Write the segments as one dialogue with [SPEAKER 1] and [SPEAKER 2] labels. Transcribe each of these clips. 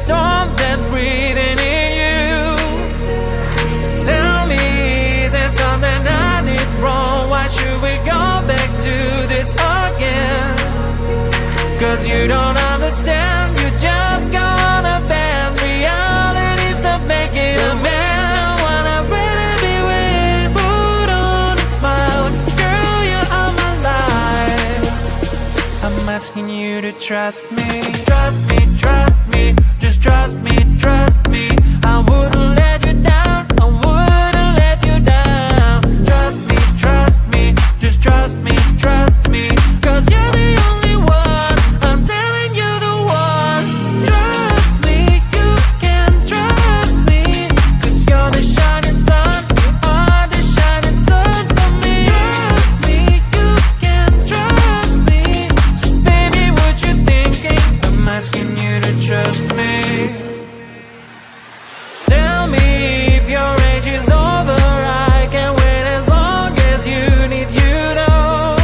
[SPEAKER 1] storm that's breathing in you. Tell me, is there something I did wrong? Why should we go back to this again? Cause you don't understand, you just gonna bend realities to make it a mess. Wanna really be with, put on a smile, 'cause girl, you're all my life. I'm asking you to trust me. Trust me, trust me, just trust me, trust me. I wouldn't let you down, I wouldn't let you down. Trust me, just trust me, trust me. 'Cause you're the only one, I'm telling you the one. Trust me, you can trust me. 'Cause you're the shining sun, you are the shining sun for me. Trust me, you can trust me. So baby, what you thinking? I'm asking you to trust me. Tell me if your age is over, I can wait as long as you need, you know.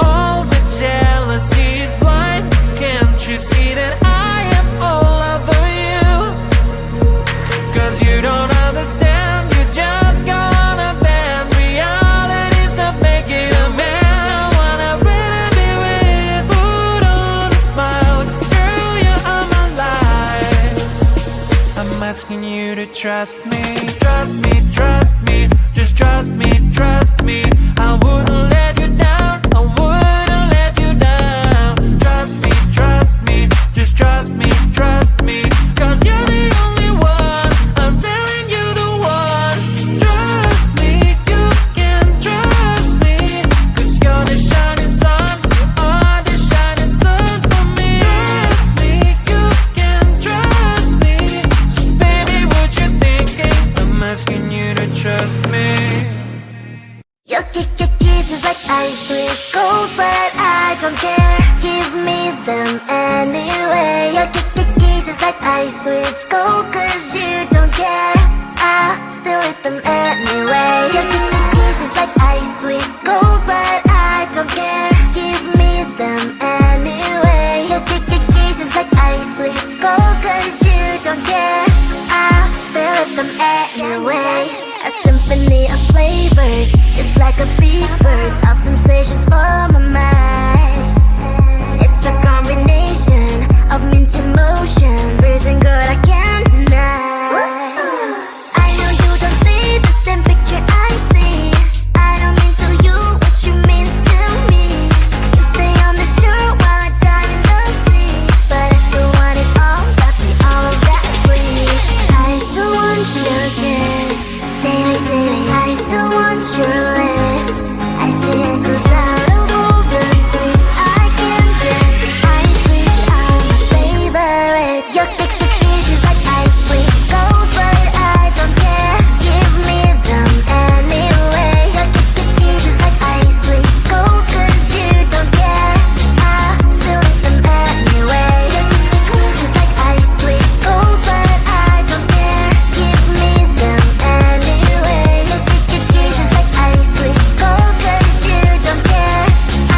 [SPEAKER 1] All the jealousy is blind, can't you see that I am all over you? 'Cause you don't understand, you just gonna bend realities to make it a mess. I wanna really be with, put on a smile, 'cause girl, you're all my life. I'm asking you to trust me. Trust me, trust me, just trust me, trust me. I wouldn't let you down, I wouldn't let you down. Trust me, just trust me, trust me. 'Cause you're the only one, I'm telling you the one. Trust me, you can trust me. 'Cause you're the shining sun, you are the shining sun for me. Trust me, you can trust me. So baby, what you thinking? I'm asking you to trust me.
[SPEAKER 2] Your kisses like ice, sweet gold, but I don't care. Give me them anyway. Your kisses like ice, sweet gold, 'cause you don't care. I still eat them anyway. Your kisses like ice, sweet gold, but I don't care. Give me them anyway. Your kisses like ice, sweet gold, 'cause you don't care. I still eat them anyway. A symphony of flavors, just like a big burst of sensations for my mind. It's a combination of mint emotions, feeling good I can't deny. I know you don't see the same picture I see. I don't mean to you what you mean to me. You stay on the shore while I dive in the sea, but I still want it all, got me all of that please. I still want your kiss, daily, daily. I still want your lips. I see it goes out of all the sweets I can get. Ice sweets are my favorite. Your kisses like ice sweets gold, but I don't care. Give me them anyway. Your kisses like ice sweets gold, 'cause you don't care. I still eat them anyway. Your kisses like ice sweets gold, but I don't care. Give me them anyway. Your kisses like ice sweets gold, 'cause you don't care. I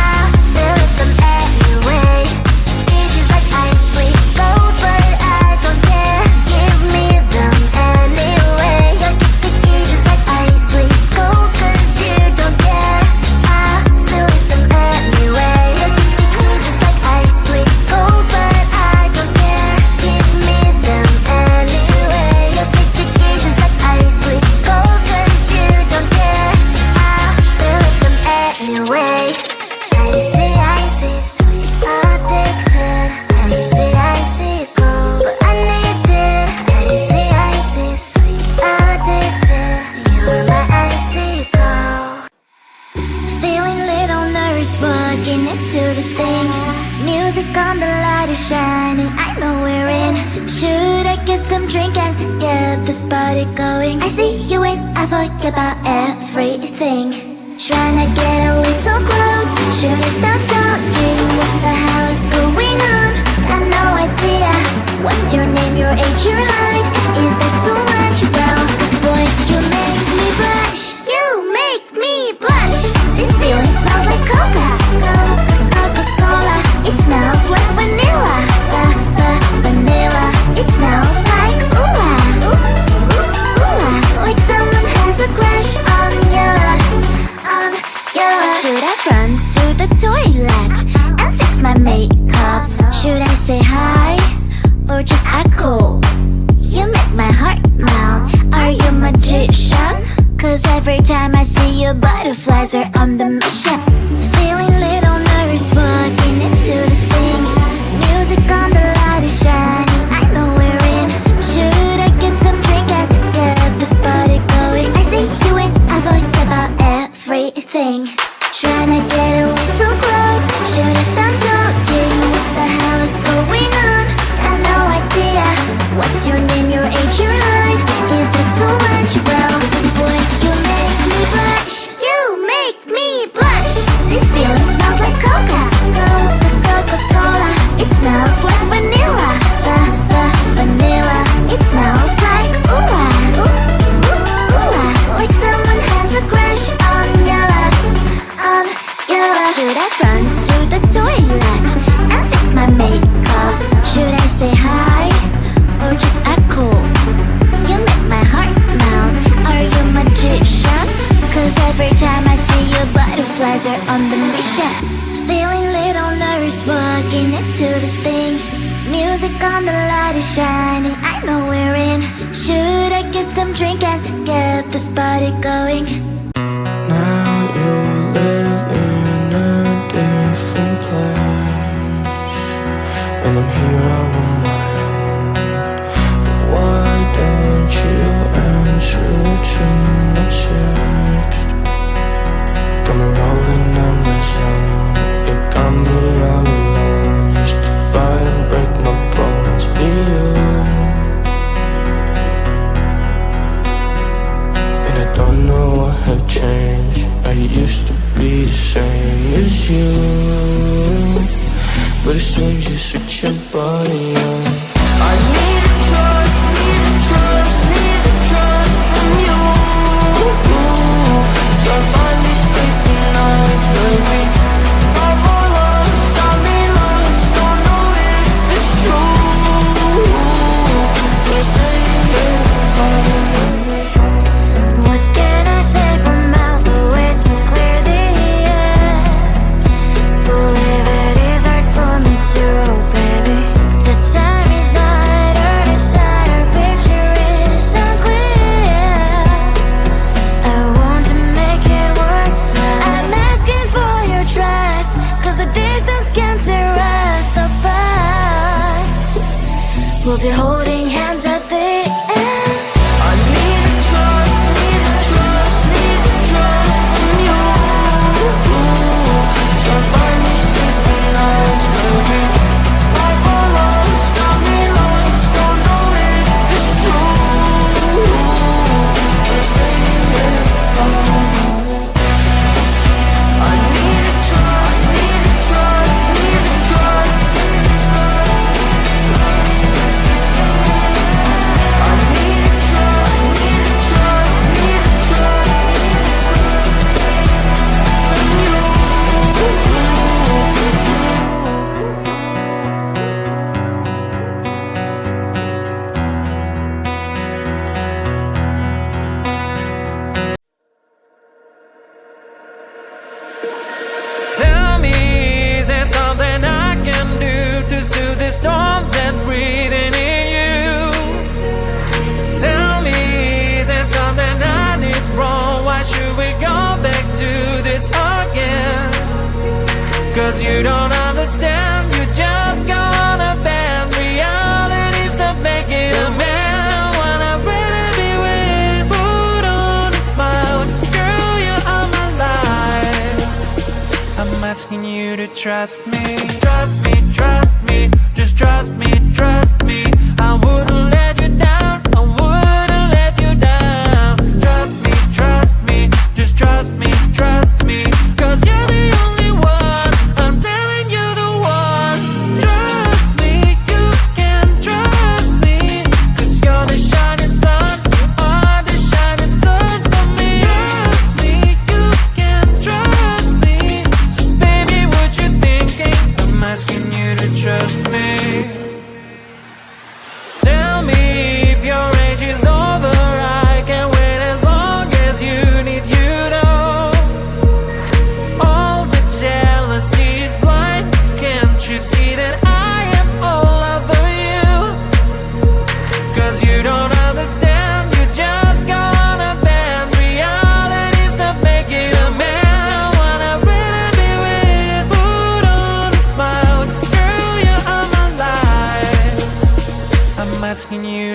[SPEAKER 2] still eat them anyway. Kisses like ice sweets gold, but I don't care. Give me them anyway. Your kisses like ice sweets gold, 'cause you don't care. I still eat them anyway. Your kisses like ice sweets gold, but I don't care. Give me them anyway. Your kisses like ice sweets gold, 'cause you don't care. I still eat them anyway. Icy, sweet, addicted. Icy, cold, but I need it. Icy, sweet, addicted. You're my icy cold. Feeling little nervous walking into this thing. Music on, the light is shining, I know we're in. Should I get some drink and get this party going? I see you and I forget about everything. Trying to get a little close, should I start talking? What the hell is going on? Got no idea. What's your name, your age, your height? Is that too much? Well, 'cause boy, you make me blush. You make me blush. This feeling smells like Coca-Cola. It smells like vanilla. Vanilla. you butterflies are on the mission. Feeling little nervous walking into this thing. Music on the light is shining, I know we're in. Should I get some drink and get this party going? I see you and I forget about everything. Tryna get a little close, should I start talking? What the hell is going on? Got no idea. What's your name, your age, your height? Is that too much? Well, this boy, you make me blush. You make me blush. This feeling smells like Coca-Cola. It smells like vanilla. The vanilla. It smells like ooh-ah. Ooh-ah. Like someone has a crush on you. Should I run to the toilet and fix my makeup? Should I say hi or just act cool? You make my heart melt. Are you a magician? Cause every time I see you, butterflies are on the mission. Feeling little nervous walking into this thing. Music on the light is shining, I know we're in. Should I get some drink and get this party going?
[SPEAKER 1] Now you live in a different place, and I'm here all on my own. But why don't you answer to my text? Got me rolling on my zone, it got me all alone. Used to fight and break my bones for you, and I don't know what had changed. I used to be the same as you, but it seems you switch your body on. I need a trust, need a trust, need a trust from you. So I finally sleeping nights, baby. I've all lost, got me lost, don't know if it's true. But staying here for you.
[SPEAKER 2] What can I say from miles away to clear the air? Believe it is hard for me to, baby. The time is not our desire, our picture is unclear. I want to make it work, I'm asking for your trust, cause the distance can tear us apart. We'll be holding hands at the end.
[SPEAKER 1] I need a trust, need a trust, need a trust from you. So I finally sleeping nights, baby. I've all lost, got me lost, don't know if it's true. But staying here for you. I need a trust, need a trust, need a trust. I need a trust, need a trust, need a trust from you. Tell me, is there something I can do to soothe the storm that's breathing in you? Tell me, is there something I did wrong? Why should we go back to this again? Cause you don't understand, you just gonna bend realities to make it a mess. When I'd rather be with, put on a smile, 'cause girl, you're all my life. I'm asking you to trust me. Trust me, trust me, just trust me, trust me. I wouldn't let you down, I wouldn't let you down. Trust me, just trust me, trust me. 'Cause you're the only one, I'm telling you the one. Trust me, you can trust me. 'Cause you're the shining sun, are the shining sun for me. Trust me, you can trust me. So baby, what you thinking? I'm asking you to trust me. Tell me,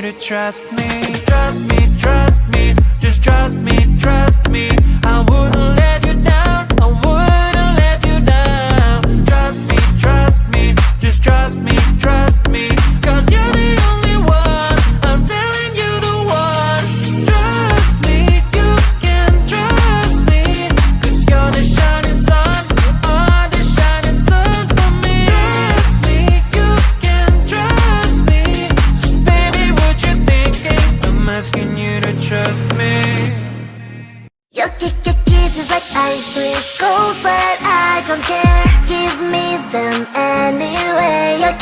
[SPEAKER 1] to trust me. Trust me, trust me, just trust me, trust me. I wouldn't let you down, I wouldn't let you down. Trust me, just trust me, trust me. Cause you're the only one, I'm telling you the one. Trust me, you can trust me. Cause you're the shining sun, oh, the shining sun for me. Trust me, you can trust me. So baby, what you thinking? I'm asking you to trust me.
[SPEAKER 2] Your kisses like ice, sweet cold, but I don't care. Give me them anyway. Your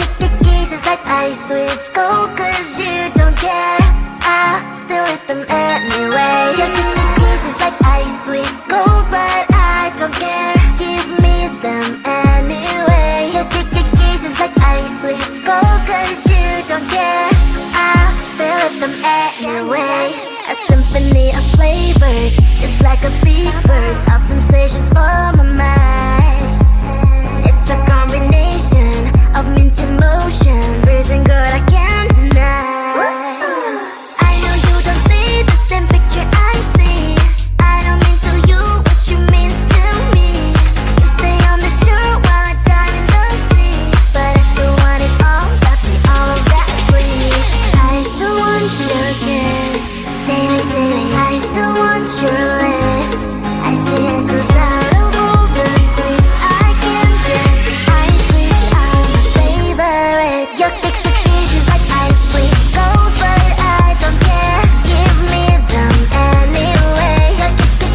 [SPEAKER 2] kisses like ice, sweet cold, cause you don't care. I still eat them anyway. Your kisses like ice, sweet cold, but I don't care. Give me them anyway. Your kisses like ice, sweet cold, cause you don't care. I still eat them anyway. A symphony of flavors, just like a big burst of sensations for my mind. It's a combination of mint emotions, freezing good I can't deny. I know you don't see the same picture I see. I don't mean to you what you mean to me. You stay on the shore while I dive in the sea, but I still want it all, got me all of that please. I still want your kiss, daily, daily. I still want your lips. I see it's out of all the sweets I can get. Ice sweets are my favorite. Your kisses like ice sweets gold, but I don't care. Give me them anyway. Your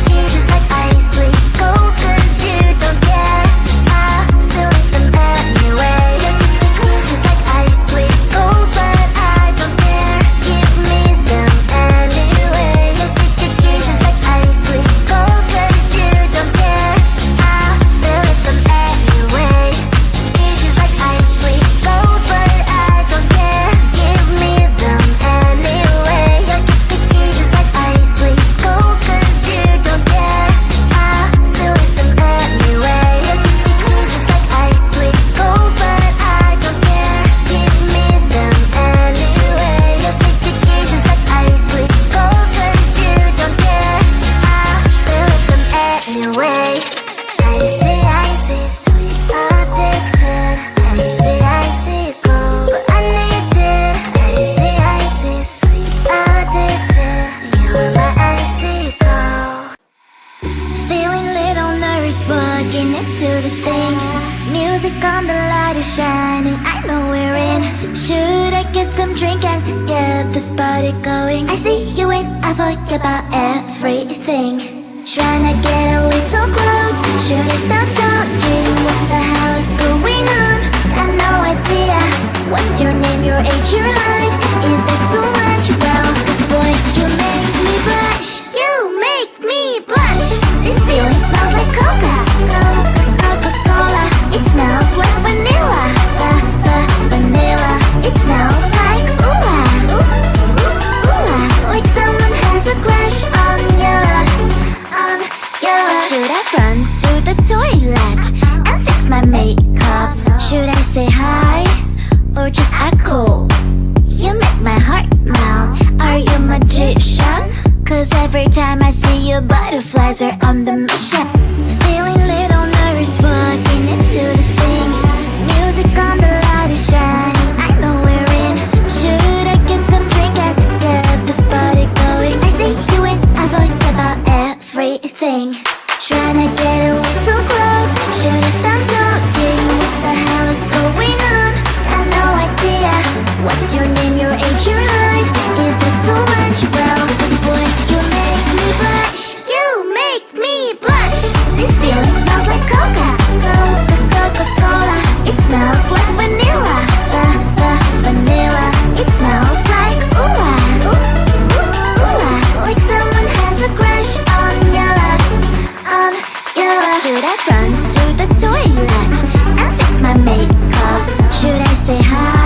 [SPEAKER 2] kisses like ice sweets gold, cause you don't care. I still eat them anyway. Your kisses like ice sweets gold, but I don't care. Give me them anyway. Your kisses like ice sweets gold, cause you don't care. I still eat them anyway. Kisses like ice sweets gold, but I don't care. Give me them anyway. Your kisses like ice sweets gold, cause you don't care. I still eat them anyway. Your kisses like ice sweets gold, but I don't care. Give me them anyway. Your kisses like ice sweets gold, cause you don't care. I still eat them anyway. Icy, sweet, addicted. Icy, cold, but I need it. Icy, sweet, addicted. You are my icy cold. Feeling little nervous walking into this thing. Music on, the light is shining, I know we're in. Should I get some drink and get this party going? I see you and I forget about everything. Tryna get a little close. Should I start talking? What the hell is going on? Got no idea. What's your name, your age, your height? Is that too much? Well, 'cause boy, you make me blush. You make me blush. This feeling smells like Coca-Cola. It smells like vanilla. Vanilla. It smells like like someone has a crush on you. Should I run to the toilet and fix my makeup? Should I say hi or just act cool? You make my heart melt. Are you a magician? 'Cause every time I see you, butterflies are on the mission. Feeling little nervous walking into this thing. Music on, the light is shining, I know we're in. Should I get some drink and get this party going? I see you and I forget about everything. Tryna get a little close. Should I start talking? What the hell is going on? Got no idea. What's your name, your age, your height? Is that too much? Well, 'cause boy, you make me blush. You make me blush. This feeling smells like Coca-Cola. It smells like vanilla. Vanilla. It smells like like someone has a crush on you. Should I run to the toilet and fix my makeup? Should I say hi